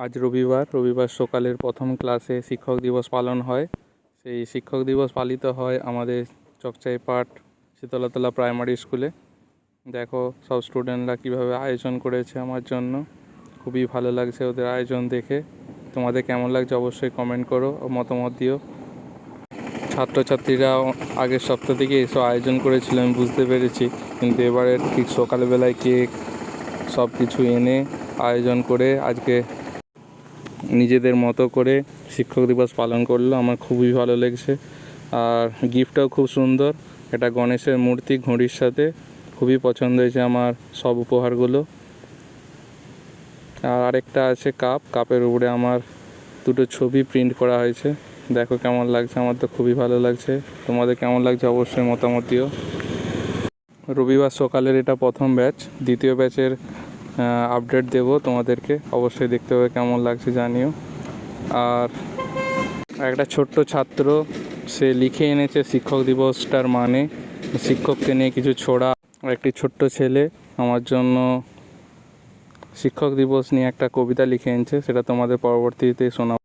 আজ রবিবার সকালের প্রথম ক্লাসে শিক্ষক দিবস পালন হয়। সেই শিক্ষক দিবস পালিত হয় আমাদের চকচাইপাট শীতলতলা প্রাইমারি স্কুলে। দেখো সব স্টুডেন্টরা কীভাবে আয়োজন করেছে আমার জন্য, খুবই ভালো লাগছে ওদের আয়োজন দেখে। তোমাদের কেমন লাগছে অবশ্যই কমেন্ট করো ও মতামত দিও। ছাত্রছাত্রীরা আগের সপ্তাহ থেকে এসব আয়োজন করেছিল আমি বুঝতে পেরেছি, কিন্তু এবারে ঠিক সকালবেলায় কেক সব কিছু এনে আয়োজন করে আজকে নিজেদের মতো করে শিক্ষক দিবস পালন করলো। আমার খুবই ভালো লেগেছে। আর গিফটটাও খুব সুন্দর, এটা গণেশের মূর্তি ঘড়ির সাথে, খুবই পছন্দ হয়েছে আমার সব উপহারগুলো। আর আরেকটা আছে কাপের উপরে আমার দুটো ছবি প্রিন্ট করা হয়েছে। দেখো কেমন লাগছে, আমার তো খুবই ভালো লাগছে। তোমাদের কেমন লাগছে অবশ্যই মতামত দিও। রবিবার সকালের এটা প্রথম ব্যাচ, দ্বিতীয় ব্যাচের আপডেট দেব তোমাদেরকে, অবশ্যই দেখতে হবে কেমন লাগছে জানিও। আর একটা ছোট্ট ছাত্র সে লিখে এনেছে শিক্ষক দিবসটার মানে, শিক্ষককে নিয়ে কিছু ছোড়া। আর একটি ছোট্ট ছেলে আমার জন্য শিক্ষক দিবস নিয়ে একটা কবিতা লিখে এনেছে, সেটা তোমাদের পরবর্তীতে শোনাবো।